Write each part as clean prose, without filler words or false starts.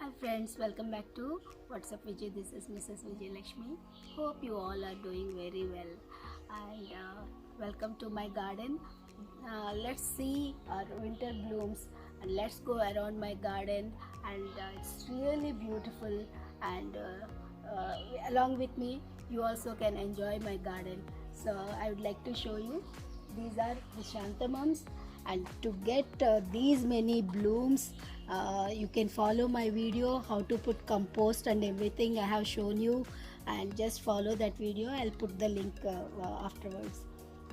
Hi friends, welcome back to What's Up Vijay. This is Mrs. Vijay Lakshmi. Hope you all are doing very well and welcome to my garden. Let's see our winter blooms and let's go around my garden and it's really beautiful and along with me you also can enjoy my garden. So I would like to show you. These are chrysanthemums and to get these many blooms you can follow my video how to put compost and everything I have shown you, and just follow that video. I'll put the link afterwards.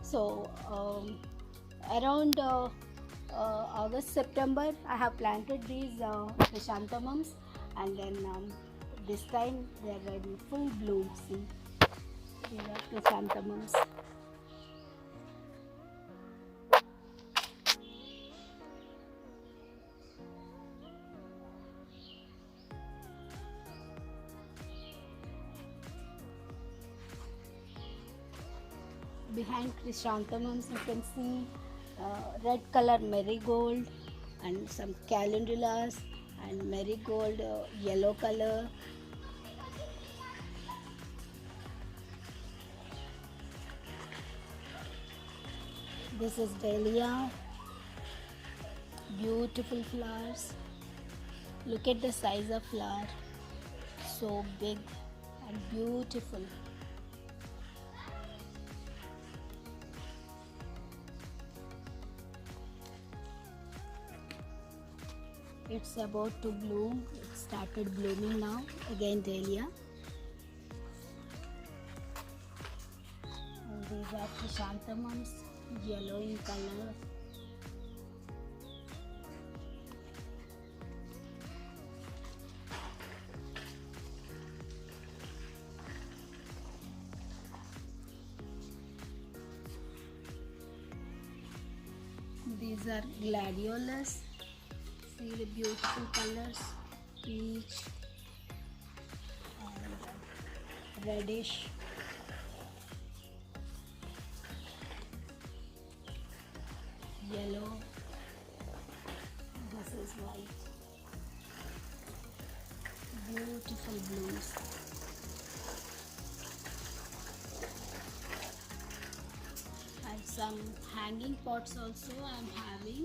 So around August September I have planted these chrysanthemums, and then this time they are in full bloom. See, these are chrysanthemums. Behind chrysanthemums you can see red color marigold and some calendulas and marigold yellow color. This is dahlia, beautiful flowers. Look at the size of flower, so big and beautiful. It's about to bloom. It started blooming now. Again dahlia. And these are chrysanthemums, yellow in color. These are gladiolus. See the beautiful colors, peach and reddish. Yellow. This is white. Beautiful blooms. And some hanging pots also I am having.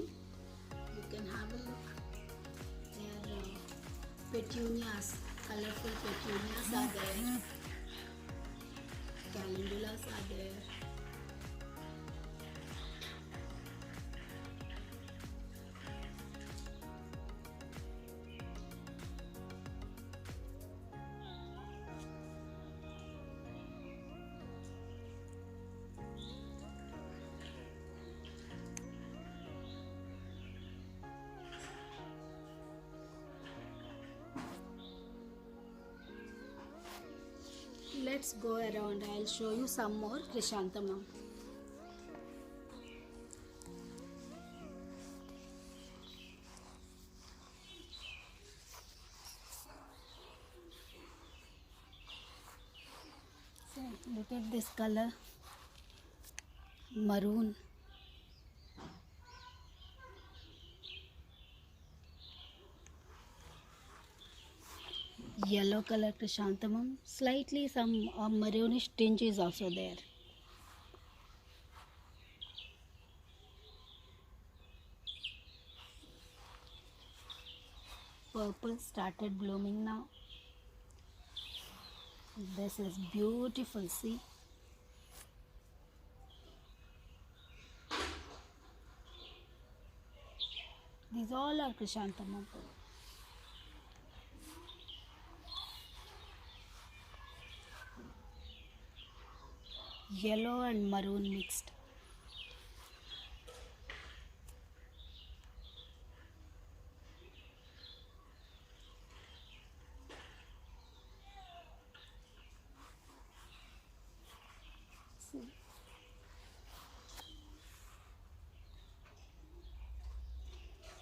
You can have a look. They are petunias, colorful petunias are there. Calendulas are there. Let's go around. I'll show you some more chrysanthemum. So, look at this color, maroon. Yellow color chrysanthemum, slightly some maroonish tinge is also there. Purple started blooming now. This is beautiful, see. These all are chrysanthemum. Yellow and maroon mixed. See.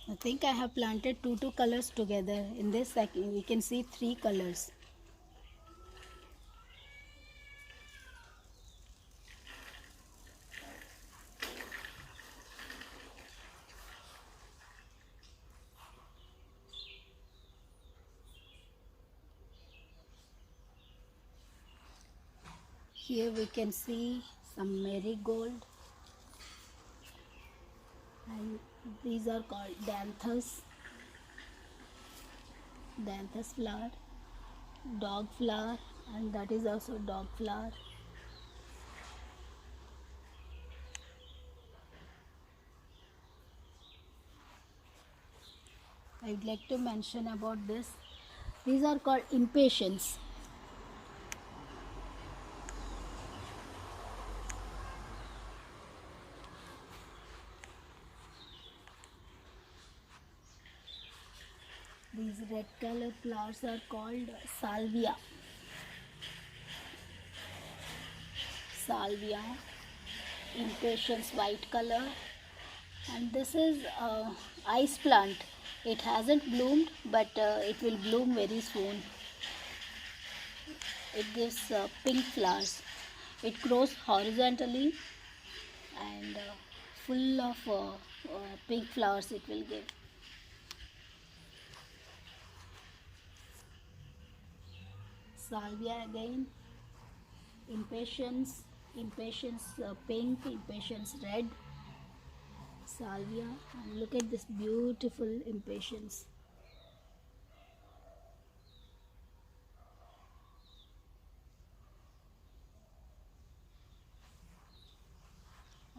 I think I have planted two colors together. In this we can see three colors. Here we can see some marigold, and these are called danthus flower, dog flower, and that is also dog flower. I'd like to mention about this. These are called impatiens. These red color flowers are called salvia. Salvia, impatiens, white color. And this is ice plant. It hasn't bloomed, but it will bloom very soon. It gives pink flowers. It grows horizontally and full of pink flowers it will give. Salvia again, impatiens pink, impatiens red, salvia, and look at this beautiful impatiens.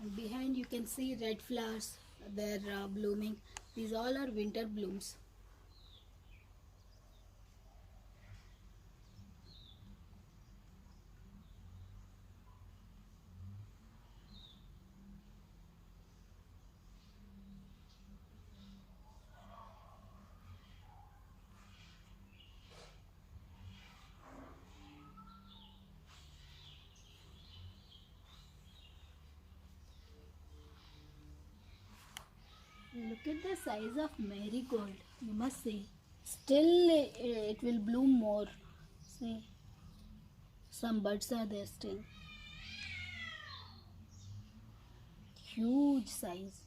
And behind you can see red flowers, they're blooming. These all are winter blooms. Look at the size of marigold. You must see. Still, it will bloom more. See, some buds are there still. Huge size.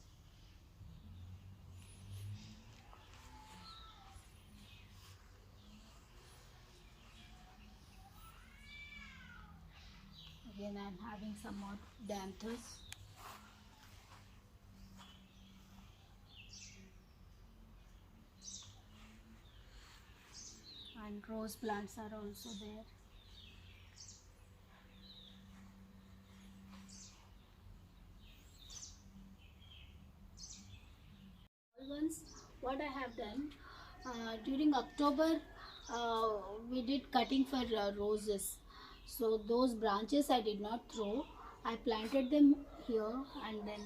Again, I'm having some more danthus. And rose plants are also there. Once, what I have done during October, we did cutting for roses. So those branches I did not throw. I planted them here, and then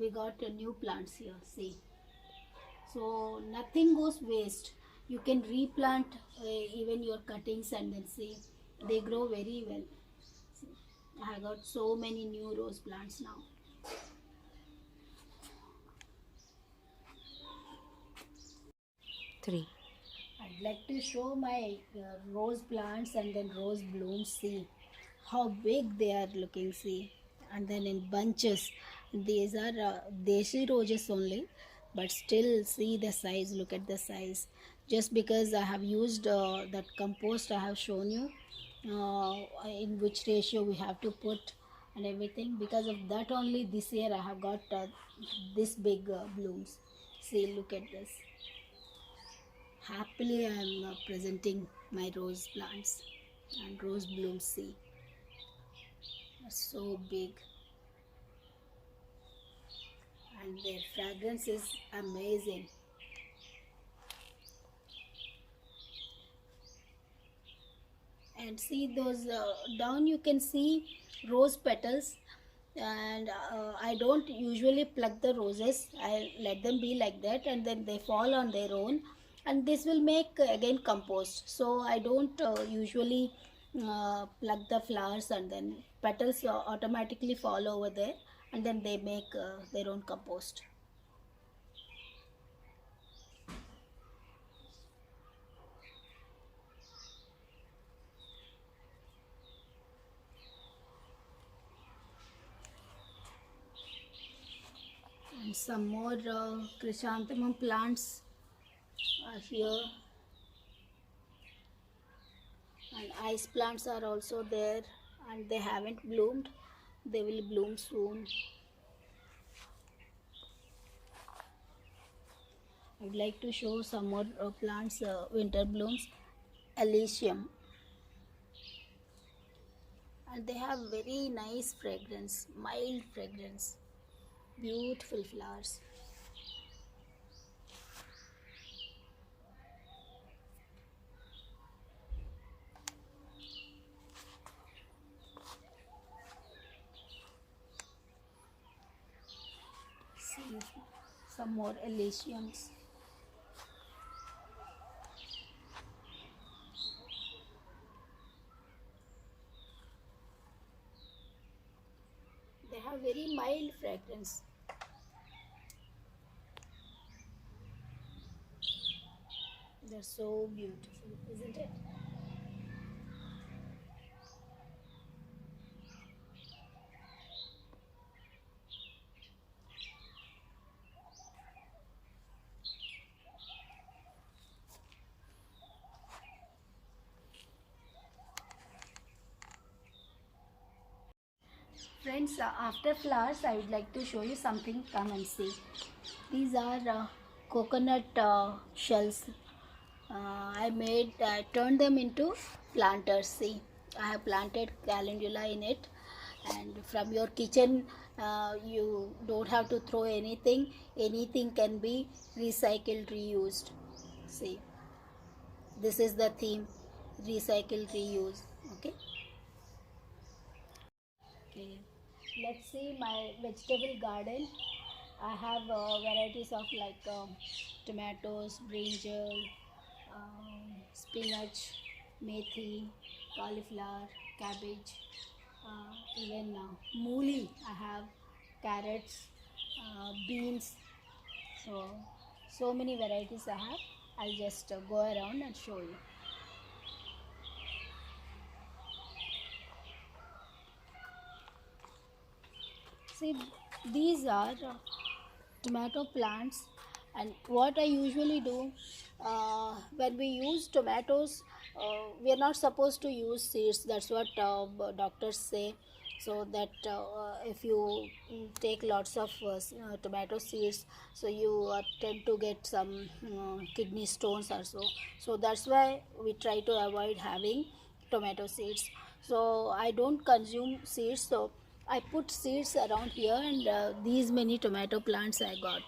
we got new plants here. See, so nothing goes waste. You can replant even your cuttings, and then see they grow very well. See, I got so many new rose plants now. Three. I'd like to show my rose plants and then rose blooms. See how big they are looking. See, and then in bunches. These are desi roses only, but still see the size. Look at the size. Just because I have used that compost I have shown you, in which ratio we have to put and everything. Because of that only, this year I have got this big blooms. See, look at this. Happily I am presenting my rose plants and rose blooms. See, are so big, and their fragrance is amazing. And see those down you can see rose petals, and I don't usually pluck the roses. I let them be like that, and then they fall on their own, and this will make again compost. So I don't usually pluck the flowers, and then petals automatically fall over there, and then they make their own compost. And some more chrysanthemum plants are here, and ice plants are also there. and they haven't bloomed. They will bloom soon. I would like to show some more plants, winter blooms, Elysium, and they have very nice fragrance, mild fragrance, beautiful flowers. See some more Elysiums. They have very mild fragrance. They're so beautiful, isn't it? Friends, after flowers, I would like to show you something. Come and see. These are coconut shells. I turned them into planters. See, I have planted calendula in it, and from your kitchen, you don't have to throw anything. Anything can be recycled, reused. See, this is the theme: recycle, reuse. Okay. Okay, let's see my vegetable garden. I have varieties of like tomatoes, brinjal, spinach, methi, cauliflower, cabbage, even mooli. I have carrots, beans. So many varieties I have. I'll just go around and show you. See, these are tomato plants, and what I usually do when we use tomatoes, we are not supposed to use seeds. That's what doctors say. So that if you take lots of tomato seeds, so you tend to get some kidney stones also. So that's why we try to avoid having tomato seeds. So I don't consume seeds. So I put seeds around here, and these many tomato plants I got.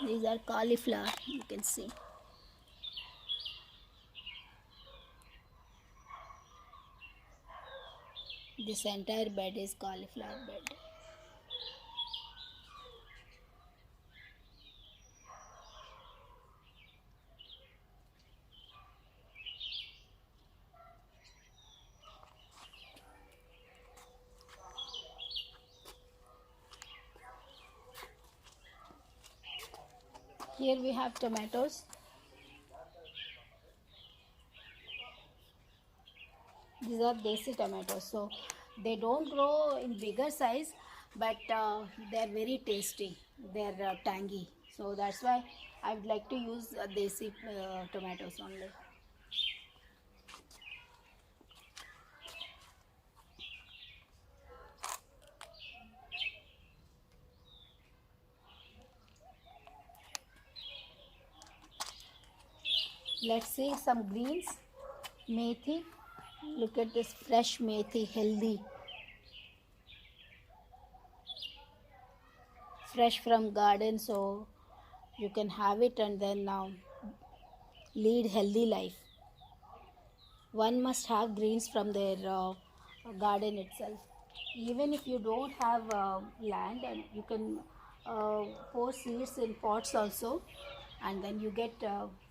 These are cauliflower, you can see. This entire bed is cauliflower bed. Here we have tomatoes. These are desi tomatoes, so they don't grow in bigger size, but they're very tasty. They're tangy, so that's why I would like to use desi tomatoes only. Let's see some greens. Methi. Look at this fresh methi, healthy. Fresh from garden, so you can have it and then now lead healthy life. One must have greens from their garden itself. Even if you don't have land, and you can pour seeds in pots also, and then you get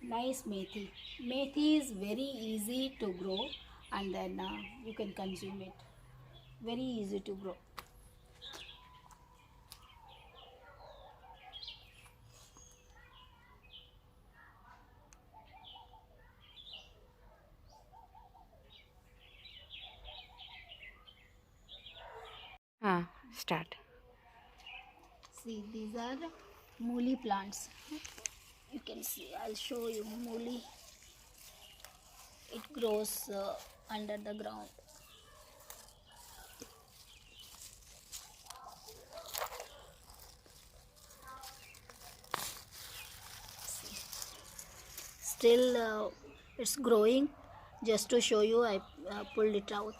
nice methi. Methi is very easy to grow, and then you can consume it. Very easy to grow. Start. See, these are mooli plants. You can see, I'll show you mooli. It grows under the ground. Still it's growing. Just to show you, I pulled it out.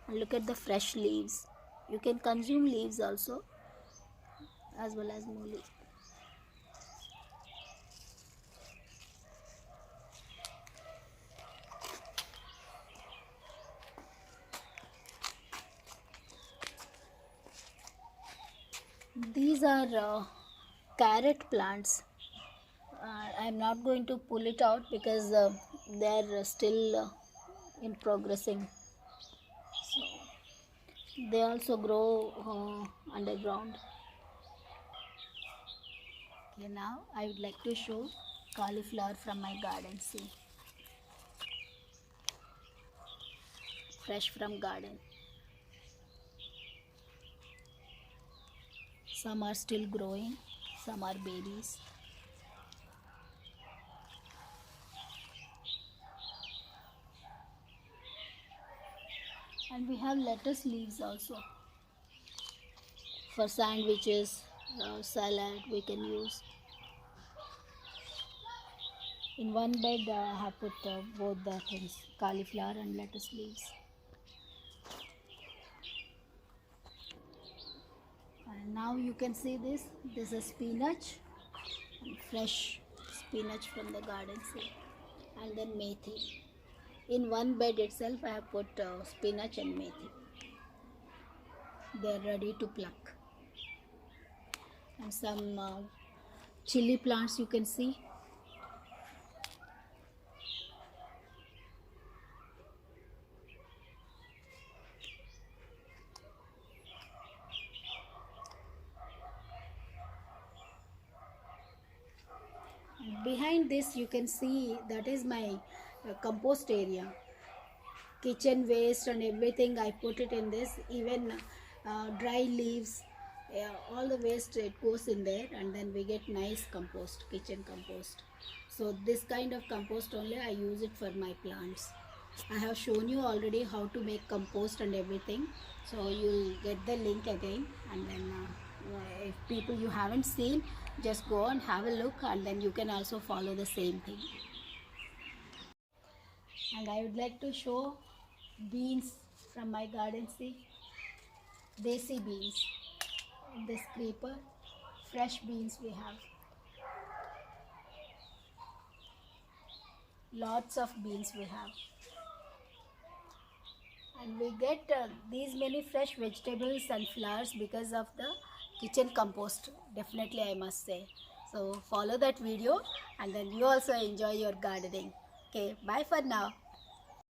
And look at the fresh leaves. You can consume leaves also, as well as mooli. These are carrot plants. I'm not going to pull it out because they are still in progressing. So they also grow underground. Okay, now I would like to show cauliflower from my garden. See, fresh from garden. Some are still growing, some are babies. And we have lettuce leaves also. For sandwiches, salad we can use. In one bed I have put both the things, cauliflower and lettuce leaves. And now you can see this is spinach, fresh spinach from the garden, see. And then methi. In one bed itself I have put spinach and methi. They are ready to pluck. And some chili plants you can see. Behind this you can see that is my compost area. Kitchen waste and everything I put it in this, even dry leaves, all the waste it goes in there, and then we get nice compost, kitchen compost. So this kind of compost only I use it for my plants. I have shown you already how to make compost and everything, so you'll get the link again, and then if people you haven't seen, just go and have a look, and then you can also follow the same thing. And I would like to show beans from my garden. See, desi beans, this creeper, fresh beans we have. Lots of beans we have. And we get these many fresh vegetables and flowers because of the kitchen compost, definitely I must say. So follow that video and then you also enjoy your gardening. Okay, bye for now.